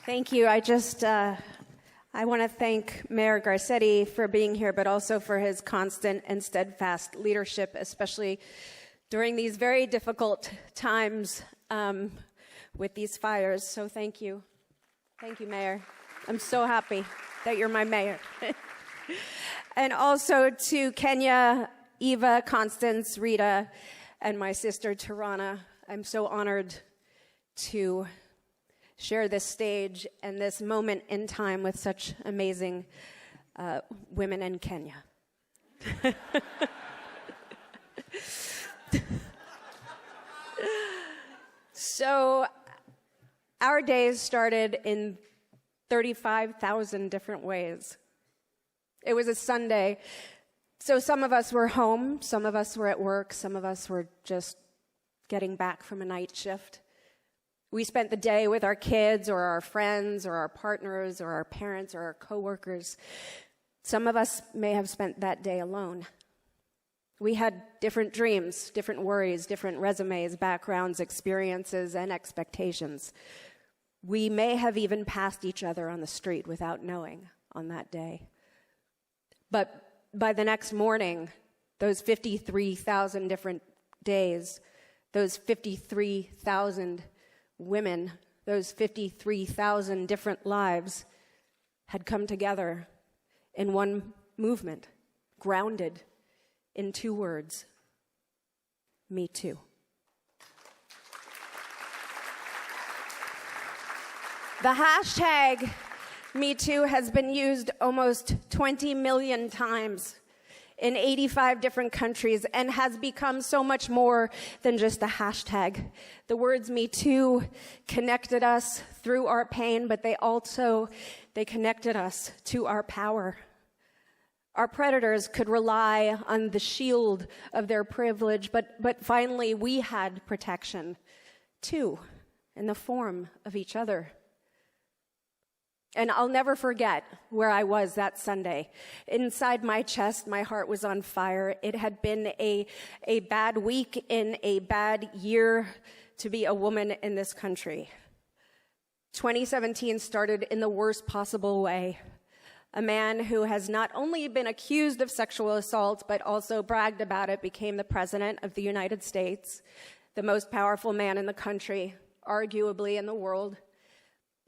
Thank you. I want to thank Mayor Garcetti for being here, but also for his constant and steadfast leadership, especially during these very difficult times with these fires. So thank you. Thank you, Mayor. I'm so happy that you're my mayor. And also to Kenya, Eva, Constance, Rita, and my sister, Tarana. I'm so honored to share this stage and this moment in time with such amazing women in Kenya. So our days started in 35,000 different ways. It was a Sunday, so some of us were home, some of us were at work, some of us were just getting back from a night shift. We spent the day with our kids or our friends or our partners or our parents or our coworkers. Some of us may have spent that day alone. We had different dreams, different worries, different resumes, backgrounds, experiences, and expectations. We may have even passed each other on the street without knowing on that day. But by the next morning, those 53,000 different days, those 53,000 women, those 53,000 different lives had come together in one movement, grounded in two words: Me Too. The hashtag Me Too has been used almost 20 million times in 85 different countries and has become so much more than just a hashtag. The words Me Too connected us through our pain, but they connected us to our power. Our predators could rely on the shield of their privilege, but finally we had protection too, in the form of each other. And I'll never forget where I was that Sunday. Inside my chest, my heart was on fire. It had been a bad week in a bad year to be a woman in this country. 2017 started in the worst possible way. A man who has not only been accused of sexual assault, but also bragged about it, became the president of the United States, the most powerful man in the country, arguably in the world.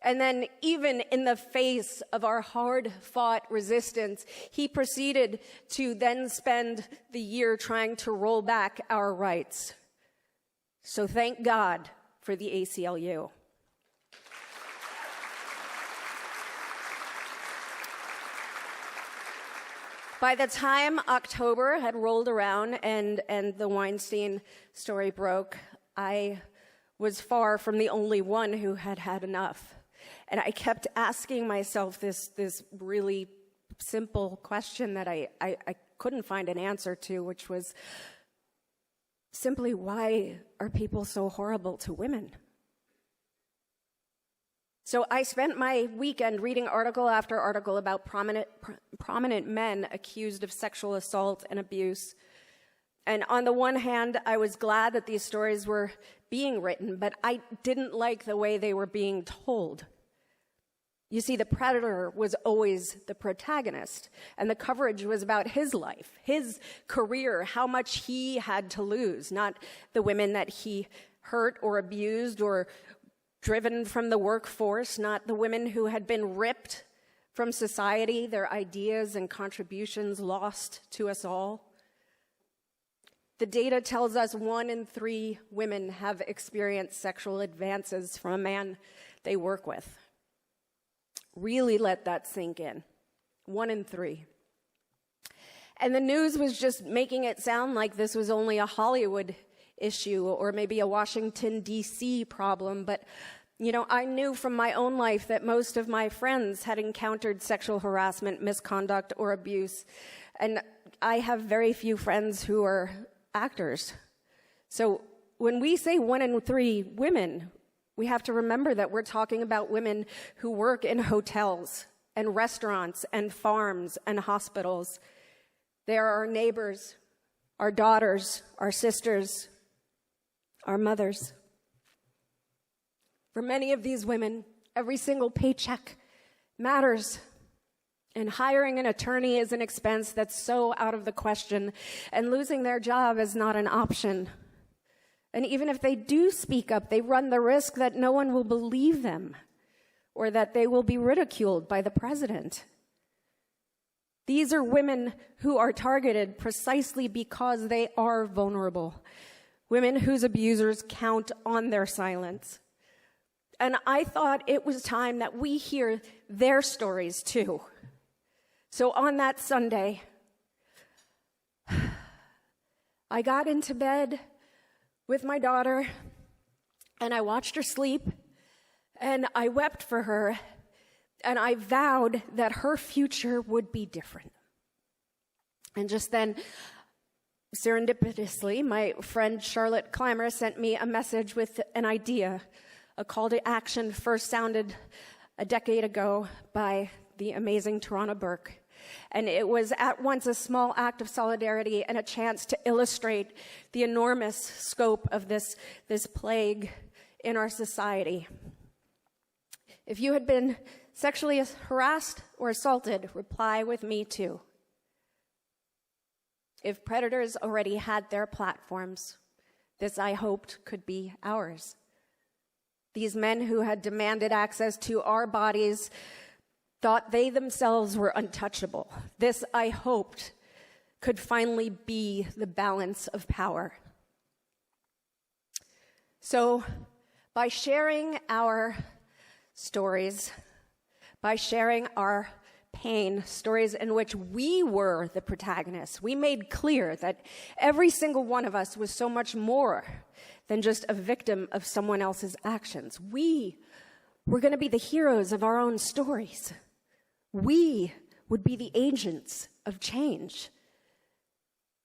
And then, even in the face of our hard-fought resistance, he proceeded to then spend the year trying to roll back our rights. So thank God for the ACLU. By the time October had rolled around and the Weinstein story broke, I was far from the only one who had had enough. And I kept asking myself this really simple question that I couldn't find an answer to, which was simply, why are people so horrible to women? So I spent my weekend reading article after article about prominent men accused of sexual assault and abuse. And on the one hand, I was glad that these stories were being written, but I didn't like the way they were being told. You see, the predator was always the protagonist, and the coverage was about his life, his career, how much he had to lose, not the women that he hurt or abused or driven from the workforce, not the women who had been ripped from society, their ideas and contributions lost to us all. The data tells us 1 in 3 women have experienced sexual advances from a man they work with. Really let that sink in. 1 in 3. And the news was just making it sound like this was only a Hollywood issue or maybe a Washington, D.C. problem. But, I knew from my own life that most of my friends had encountered sexual harassment, misconduct, or abuse. And I have very few friends who are actors. So when we say 1 in 3 women, we have to remember that we're talking about women who work in hotels and restaurants and farms and hospitals. They are our neighbors, our daughters, our sisters, our mothers. For many of these women, Every single paycheck matters. And hiring an attorney is an expense that's so out of the question, and losing their job is not an option. And even if they do speak up, they run the risk that no one will believe them or that they will be ridiculed by the president. These are women who are targeted precisely because they are vulnerable, women whose abusers count on their silence. And I thought it was time that we hear their stories too. So on that Sunday, I got into bed with my daughter, and I watched her sleep, and I wept for her, and I vowed that her future would be different. And just then, serendipitously, my friend Charlotte Clymer sent me a message with an idea, a call to action first sounded a decade ago by the amazing Tarana Burke. And it was at once a small act of solidarity and a chance to illustrate the enormous scope of this plague in our society. If you had been sexually harassed or assaulted, reply with me too. If predators already had their platforms, this I hoped could be ours. These men who had demanded access to our bodies thought they themselves were untouchable. This, I hoped, could finally be the balance of power. So, by sharing our stories, by sharing our pain, stories in which we were the protagonists, we made clear that every single one of us was so much more than just a victim of someone else's actions. We were going to be the heroes of our own stories. We would be the agents of change.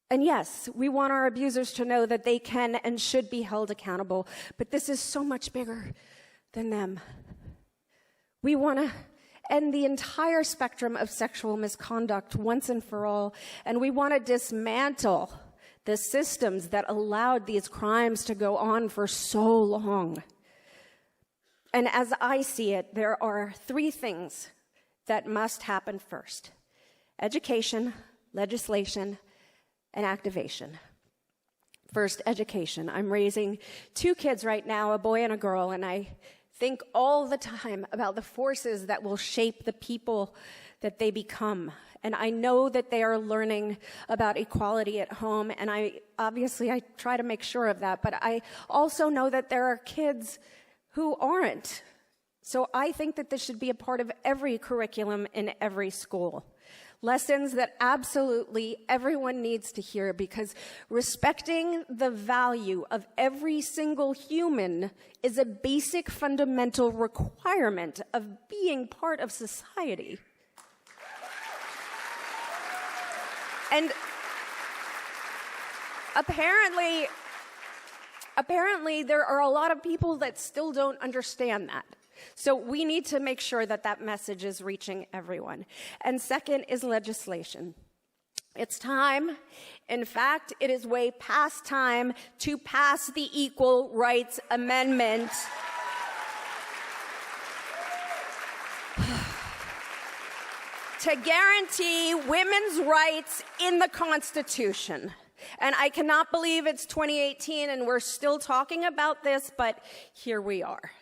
And yes, we want our abusers to know that they can and should be held accountable, but this is so much bigger than them. We want to end the entire spectrum of sexual misconduct once and for all, and we want to dismantle the systems that allowed these crimes to go on for so long. And as I see it, there are three things that must happen first: education, legislation, and activation. First, education. I'm raising 2 kids right now, a boy and a girl, and I think all the time about the forces that will shape the people that they become. And I know that they are learning about equality at home, and I try to make sure of that, but I also know that there are kids who aren't. So I think that this should be a part of every curriculum in every school. Lessons that absolutely everyone needs to hear, because respecting the value of every single human is a basic fundamental requirement of being part of society. And apparently there are a lot of people that still don't understand that. So we need to make sure that that message is reaching everyone. And second is legislation. It's time, in fact, it is way past time to pass the Equal Rights Amendment. To guarantee women's rights in the Constitution. And I cannot believe it's 2018 and we're still talking about this, but here we are.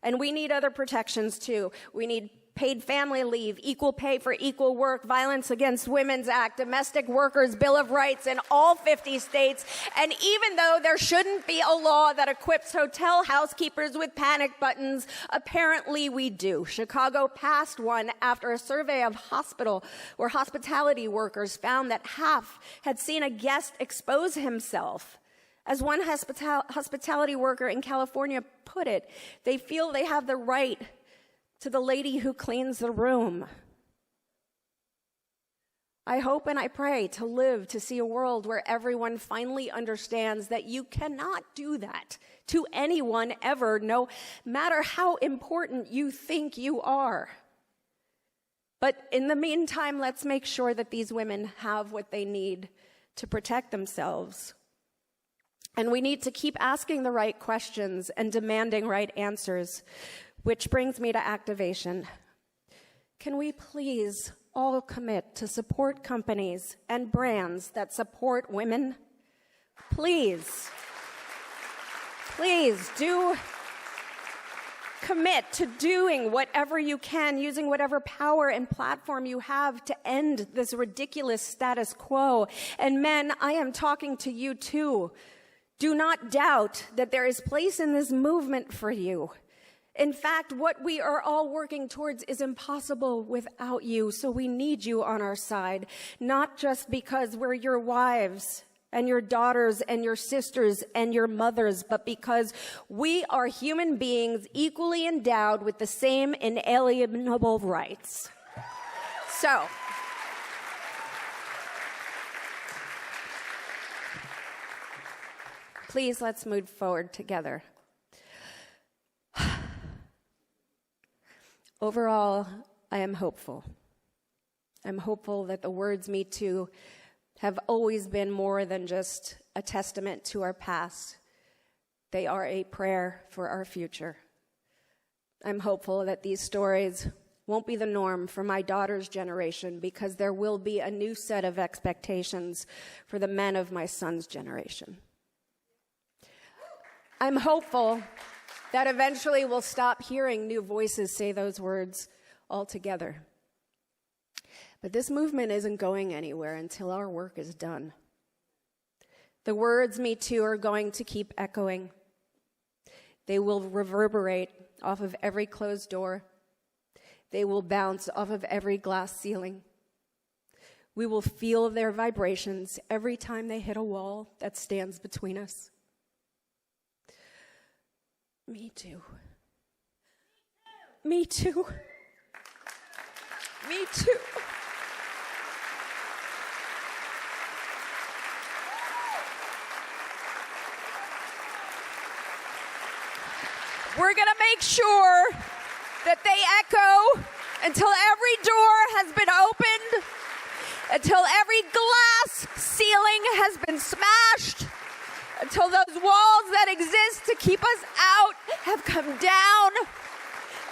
And we need other protections too. We need paid family leave, equal pay for equal work, Violence Against Women's Act, Domestic Workers Bill of Rights in all 50 states. And even though there shouldn't be a law that equips hotel housekeepers with panic buttons, apparently we do. Chicago passed one after a survey of hospitality workers found that half had seen a guest expose himself. As one hospitality worker in California put it, they feel they have the right to the lady who cleans the room. I hope and I pray to live to see a world where everyone finally understands that you cannot do that to anyone ever, no matter how important you think you are. But in the meantime, let's make sure that these women have what they need to protect themselves. And we need to keep asking the right questions and demanding right answers, which brings me to activation. Can we please all commit to support companies and brands that support women? Please do commit to doing whatever you can, using whatever power and platform you have to end this ridiculous status quo. And men, I am talking to you too. Do not doubt that there is place in this movement for you. In fact, what we are all working towards is impossible without you, so we need you on our side, not just because we're your wives and your daughters and your sisters and your mothers, but because we are human beings equally endowed with the same inalienable rights. So, please, let's move forward together. Overall, I am hopeful. I'm hopeful that the words "Me Too" have always been more than just a testament to our past. They are a prayer for our future. I'm hopeful that these stories won't be the norm for my daughter's generation, because there will be a new set of expectations for the men of my son's generation. I'm hopeful that eventually we'll stop hearing new voices say those words altogether. But this movement isn't going anywhere until our work is done. The words "Me Too" are going to keep echoing. They will reverberate off of every closed door. They will bounce off of every glass ceiling. We will feel their vibrations every time they hit a wall that stands between us. Me too. Me too. Me too. We're going to make sure that they echo until every door has been opened, until every glass ceiling has been smashed, until those walls that exist to keep us out have come down,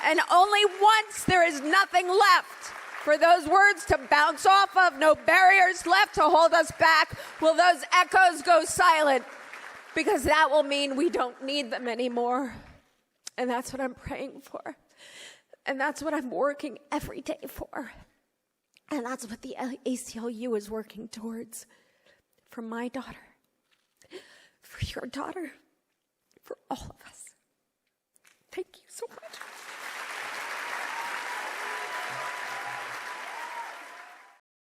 and only once there is nothing left for those words to bounce off of, no barriers left to hold us back, will those echoes go silent, because that will mean we don't need them anymore. And that's what I'm praying for. And that's what I'm working every day for. And that's what the ACLU is working towards. For my daughter, for your daughter, for all of us. Thank you so much.